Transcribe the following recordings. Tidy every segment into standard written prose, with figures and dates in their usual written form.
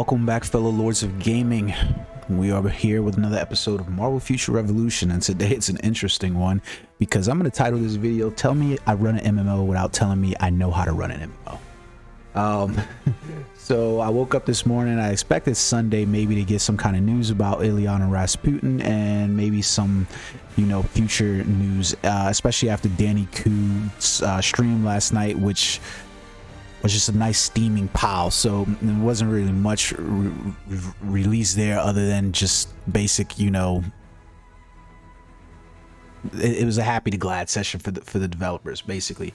Welcome back, fellow lords of gaming. We are here with another episode of Marvel Future Revolution, and today it's an interesting one because I'm going to title this video, Tell Me I Run an MMO Without Telling Me I Know How to Run an MMO. So I woke up this morning, I expected Sunday maybe to get some kind of news about Lian and Rasputin and maybe some, future news, especially after Danny Ku's stream last night, which was just a nice steaming pile. So there wasn't really much released there other than just basic, it was a happy to glad session for the developers basically.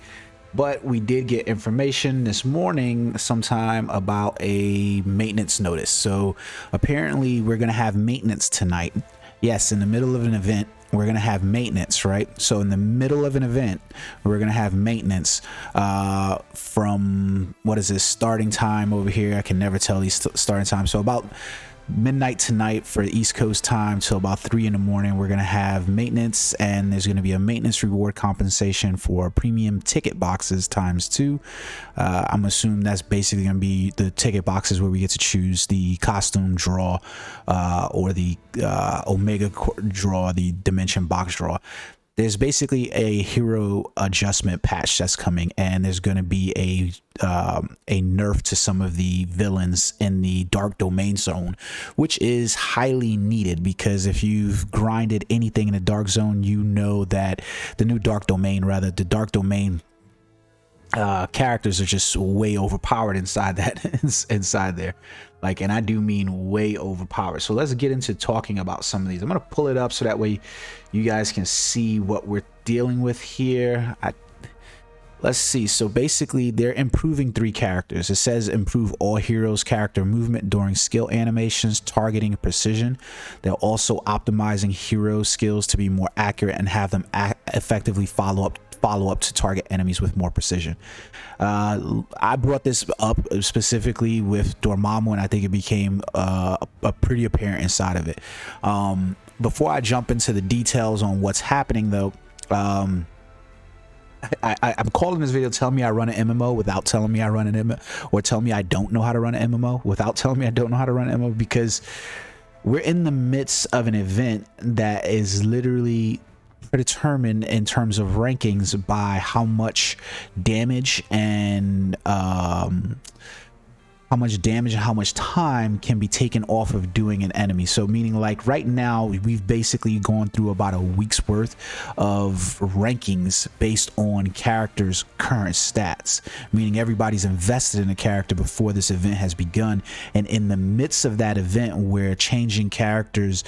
But we did get information this morning sometime about a maintenance notice. So apparently we're going to have maintenance tonight. Yes, in the middle of an event, we're going to have maintenance, right? So in the middle of an event, we're going to have maintenance from, what is this, starting time over here? I can never tell these starting times. So about midnight tonight for East Coast time till about 3 in the morning, we're going to have maintenance, and there's going to be a maintenance reward compensation for premium ticket boxes ×2. I'm assuming that's basically going to be the ticket boxes where we get to choose the costume draw or the Omega draw, the dimension box draw. There's basically a hero adjustment patch that's coming, and there's going to be a nerf to some of the villains in the dark domain zone, which is highly needed because if you've grinded anything in the dark zone, you know that the dark domain characters are just way overpowered inside there. Like, and I do mean way overpowered. So let's get into talking about some of these. I'm gonna pull it up so that way you guys can see what we're dealing with here. Let's see. So basically they're improving 3 characters. It says improve all heroes character movement during skill animations, targeting, and precision. They're also optimizing hero skills to be more accurate and have them effectively follow up to target enemies with more precision. I brought this up specifically with Dormammu, and I think it became a pretty apparent inside of it. Before I jump into the details on what's happening though, I'm calling this video Tell Me I Run an MMO Without Telling Me I Run an MMO, or Tell Me I Don't Know How to Run an MMO Without Telling Me I Don't Know How to Run an MMO, because we're in the midst of an event that is literally predetermined in terms of rankings by how much damage and how much time can be taken off of doing an enemy. So meaning, like, right now we've basically gone through about a week's worth of rankings based on characters' current stats, meaning everybody's invested in a character before this event has begun, and in the midst of that event where changing characters,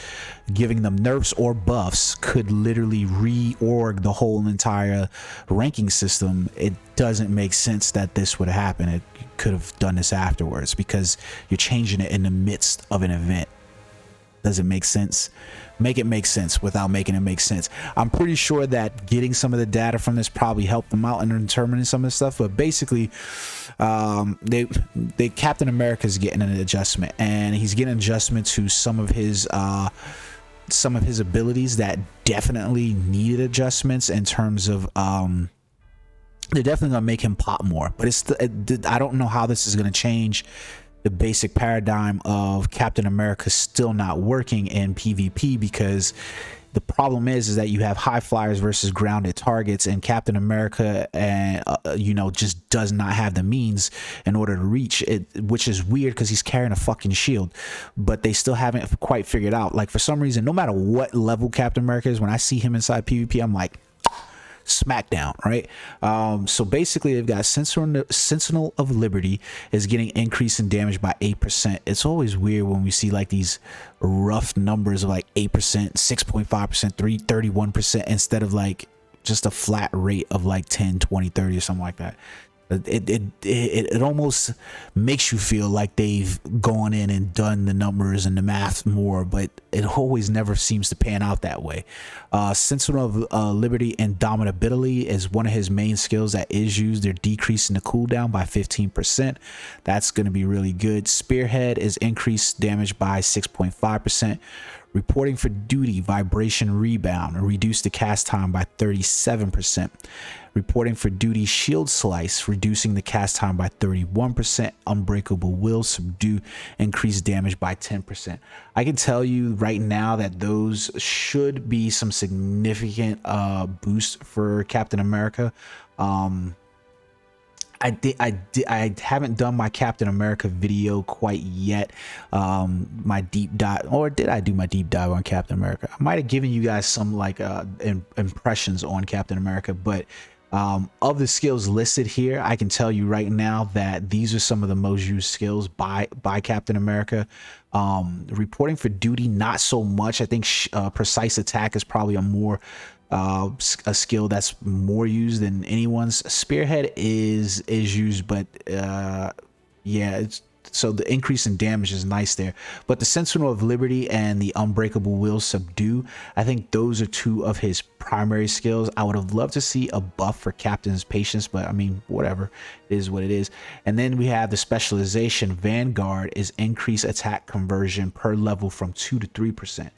giving them nerfs or buffs could literally reorg the whole entire ranking system, it doesn't make sense that this would happen. It could have done this afterwards because you're changing it in the midst of an event. Does it make sense? Make it make sense without making it make sense. I'm pretty sure that getting some of the data from this probably helped them out in determining some of the stuff, but basically they Captain America's getting an adjustment, and he's getting an adjustment to some of his abilities that definitely needed adjustments in terms of they're definitely gonna make him pop more, but I don't know how this is gonna change the basic paradigm of Captain America still not working in PvP, because the problem is that you have high flyers versus grounded targets, and Captain America and just does not have the means in order to reach it, which is weird because he's carrying a fucking shield. But they still haven't quite figured out, like, for some reason, no matter what level Captain America is, when I see him inside PvP, I'm like, smackdown, right? So basically they've got Sentinel of Liberty is getting increase in damage by 8%. It's always weird when we see like these rough numbers of like 8%, 6.5%, 31% instead of like just a flat rate of like 10, 20, 30 or something like that. It almost makes you feel like they've gone in and done the numbers and the math more, but it always never seems to pan out that way. Sentinel of Liberty Indomitability is one of his main skills that is used. They're decreasing the cooldown by 15%. That's going to be really good. Spearhead is increased damage by 6.5%. Reporting for duty, vibration rebound, reduce the cast time by 37%. Reporting for duty, shield slice, reducing the cast time by 31%. Unbreakable will, subdue, increase damage by 10%. I can tell you right now that those should be some significant boost for Captain America. I haven't done my Captain America video quite yet, my deep dive, or did I do my deep dive on Captain America? I might have given you guys some like impressions on Captain America, but of the skills listed here, I can tell you right now that these are some of the most used skills by Captain America. Reporting for duty, not so much. I think precise attack is probably a skill that's more used than anyone's. Spearhead is used, but yeah, so the increase in damage is nice there. But the Sentinel of Liberty and the Unbreakable Will, subdue, I think those are two of his primary skills. I would have loved to see a buff for Captain's Patience, but I mean, whatever, it is what it is. And then we have the Specialization. Vanguard is increased attack conversion per level from 2 to 3%.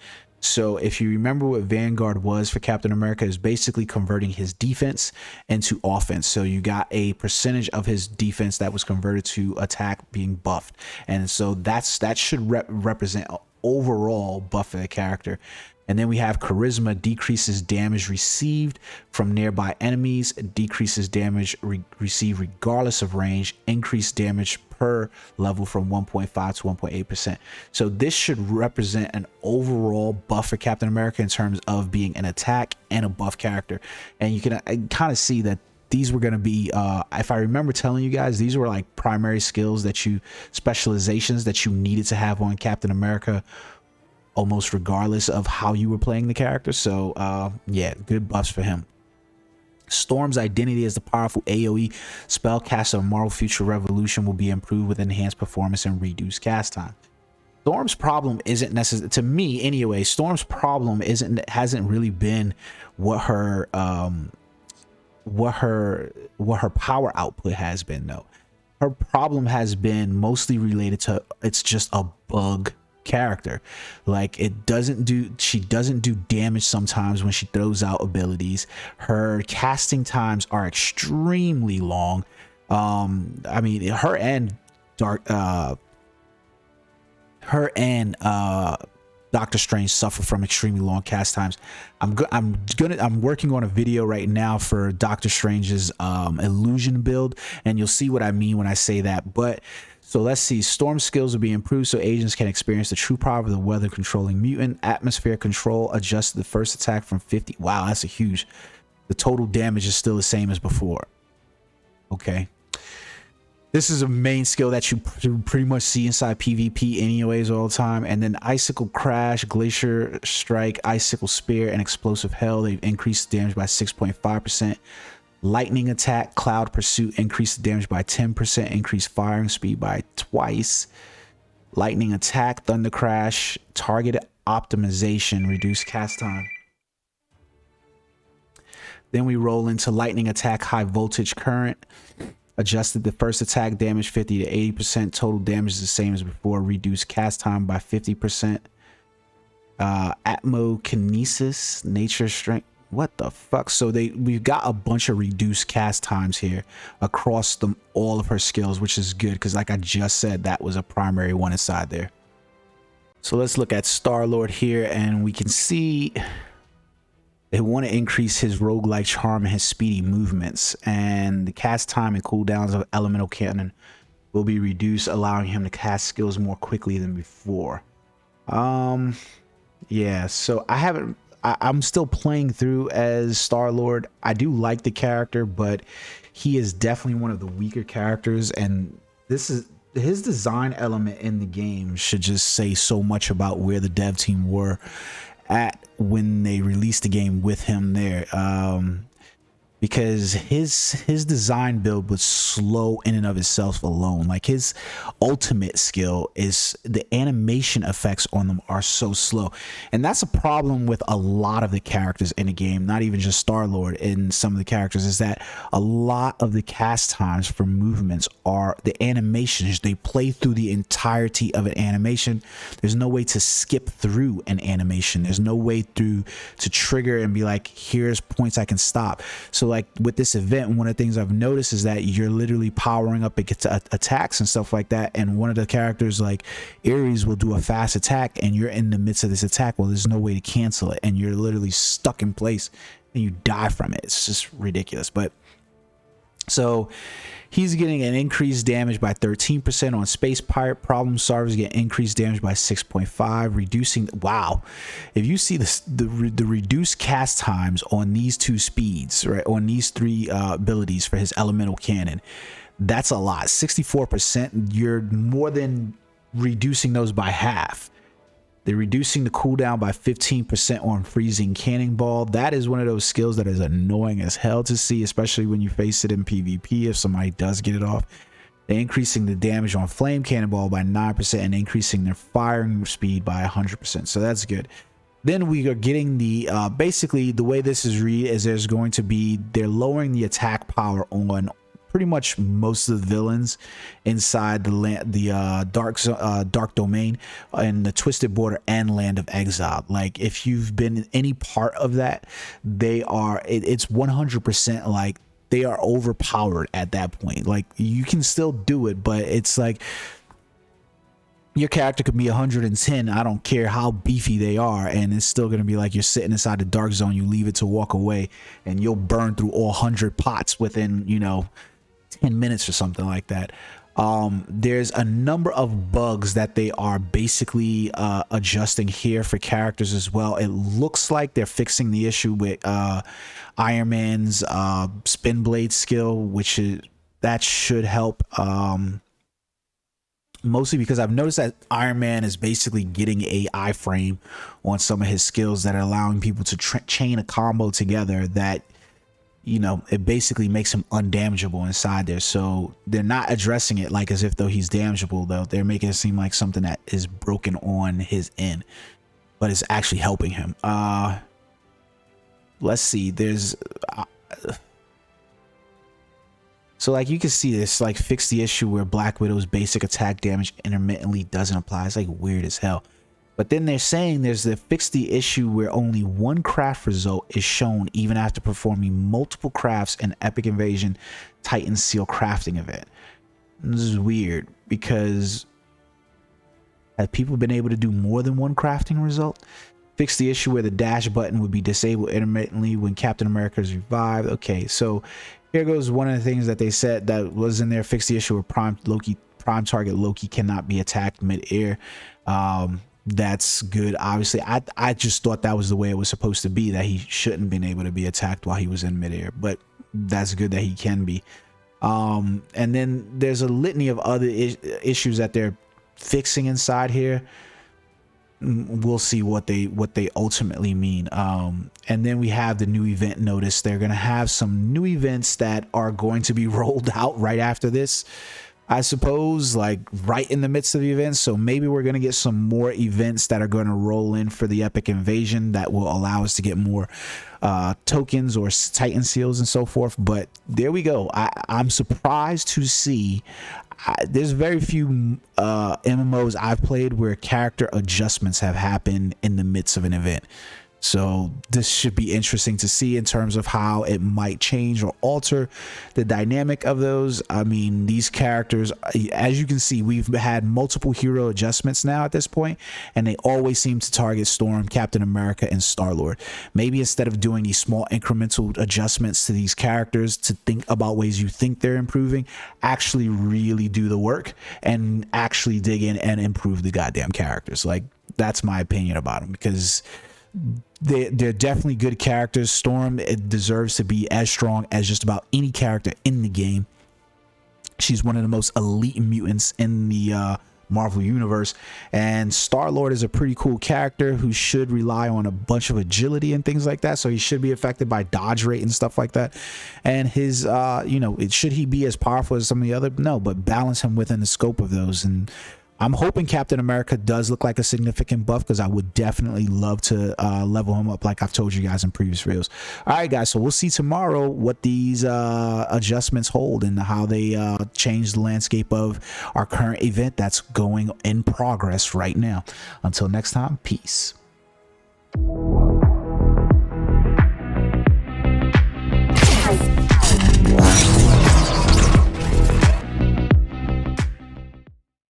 So if you remember what Vanguard was for Captain America, is basically converting his defense into offense. So you got a percentage of his defense that was converted to attack being buffed. And so that should represent an overall buff for the character. And then we have Charisma, decreases damage received from nearby enemies, decreases damage received regardless of range, increased damage per level from 1.5 to 1.8%. So this should represent an overall buff for Captain America in terms of being an attack and a buff character. And you can kind of see that these were going to be, if I remember telling you guys, these were like primary skills that specializations that you needed to have on Captain America, almost regardless of how you were playing the character. So yeah, good buffs for him. Storm's identity as the powerful AoE spellcaster of Marvel Future Revolution will be improved with enhanced performance and reduced cast time. Storm's problem isn't necessary, to me anyway. Storm's problem hasn't really been what her power output has been though. Her problem has been mostly related to, it's just a bug character. Like she doesn't do damage sometimes when she throws out abilities. Her casting times are extremely long. I mean, her and Doctor Strange suffer from extremely long cast times. I'm working on a video right now for Doctor Strange's illusion build, and you'll see what I mean when I say that. But so let's see. Storm skills will be improved so agents can experience the true power of the weather controlling mutant. Atmosphere control, adjust the first attack from 50. Wow, that's a huge. The total damage is still the same as before. Okay. This is a main skill that you pretty much see inside PvP anyways all the time. And then Icicle Crash, Glacier Strike, Icicle Spear, and Explosive Hell. They've increased damage by 6.5%. Lightning Attack, Cloud Pursuit, increased damage by 10%, increased firing speed by twice. Lightning Attack, Thunder Crash, Target Optimization, reduced cast time. Then we roll into Lightning Attack, High Voltage Current. Adjusted the first attack damage 50 to 80%. Total damage is the same as before. Reduced cast time by 50%. Atmokinesis, Nature Strength. What the fuck? So we've got a bunch of reduced cast times here across all of her skills, which is good because like I just said, that was a primary one inside there. So let's look at Star-Lord here, and we can see they want to increase his roguelike charm and his speedy movements, and the cast time and cooldowns of elemental cannon will be reduced, allowing him to cast skills more quickly than before. Yeah, so I'm still playing through as Star-Lord. I do like the character, but he is definitely one of the weaker characters, and his design element in the game should just say so much about where the dev team were at when they released the game with him there. Because his design build was slow in and of itself alone. Like his ultimate skill is the animation effects on them are so slow, and that's a problem with a lot of the characters in the game, not even just Star-Lord. In some of the characters is that a lot of the cast times for movements are the animations. They play through the entirety of an animation. There's no way to skip through an animation. There's no way to trigger and be like, here's points I can stop. So like with this event, one of the things I've noticed is that you're literally powering up against attacks and stuff like that, and one of the characters like Ares will do a fast attack and you're in the midst of this attack. Well, there's no way to cancel it and you're literally stuck in place and you die from it. It's just ridiculous. But so he's getting an increased damage by 13% on Space Pirate. Problem Solvers get increased damage by 6.5, reducing. Wow, if you see this, the reduced cast times on these two speeds, right, on these three abilities for his elemental cannon, that's a lot. 64%. You're more than reducing those by half. They're reducing the cooldown by 15% on Freezing Cannonball. That is one of those skills that is annoying as hell to see, especially when you face it in PvP if somebody does get it off. They're increasing the damage on Flame Cannonball by 9% and increasing their firing speed by 100%. So that's good. Then we are getting the basically the way this is read is there's going to be, they're lowering the attack power on pretty much most of the villains inside the dark domain and the Twisted Border and Land of Exile. Like if you've been in any part of that, they are it's 100% like they are overpowered at that point. Like you can still do it, but it's like your character could be 110. I don't care how beefy they are, and it's still gonna be like you're sitting inside the dark zone. You leave it to walk away, and you'll burn through all 100 pots within 10 minutes or something like that. There's a number of bugs that they are basically adjusting here for characters as well. It looks like they're fixing the issue with Iron Man's spin blade skill, which that should help, mostly because I've noticed that Iron Man is basically getting a iframe on some of his skills that are allowing people to chain a combo together that it basically makes him undamageable inside there. So they're not addressing it like as if though he's damageable, though. They're making it seem like something that is broken on his end, but it's actually helping him. Let's see. There's so like you can see this, like fix the issue where Black Widow's basic attack damage intermittently doesn't apply. It's like weird as hell. But then they're saying there's the fix the issue where only one craft result is shown even after performing multiple crafts in Epic Invasion Titan Seal crafting event. This is weird because have people been able to do more than one crafting result? Fix the issue where the dash button would be disabled intermittently when Captain America is revived. Okay, so here goes one of the things that they said that was in there. Fix the issue where prime target Loki cannot be attacked mid-air. That's good. Obviously, I just thought that was the way it was supposed to be, that he shouldn't been able to be attacked while he was in midair, but that's good that he can be. And then there's a litany of other issues that they're fixing inside here. We'll see what they ultimately mean. And then we have the new event notice. They're gonna have some new events that are going to be rolled out right after this, I suppose, like right in the midst of the events. So maybe we're going to get some more events that are going to roll in for the Epic Invasion that will allow us to get more tokens or Titan seals and so forth. But there we go. I'm surprised to see there's very few MMOs I've played where character adjustments have happened in the midst of an event. So this should be interesting to see in terms of how it might change or alter the dynamic of those. I mean, these characters, as you can see, we've had multiple hero adjustments now at this point, and they always seem to target Storm, Captain America, and Star-Lord. Maybe instead of doing these small incremental adjustments to these characters to think about ways you think they're improving, actually really do the work and actually dig in and improve the goddamn characters. Like, that's my opinion about them, because they're definitely good characters. Storm, it deserves to be as strong as just about any character in the game. She's one of the most elite mutants in the Marvel universe, and Star-Lord is a pretty cool character who should rely on a bunch of agility and things like that, so he should be affected by dodge rate and stuff like that. And his should he be as powerful as some of the other? No, but balance him within the scope of those. And I'm hoping Captain America does look like a significant buff, because I would definitely love to level him up like I've told you guys in previous videos. All right, guys, so we'll see tomorrow what these adjustments hold and how they change the landscape of our current event that's going in progress right now. Until next time, peace.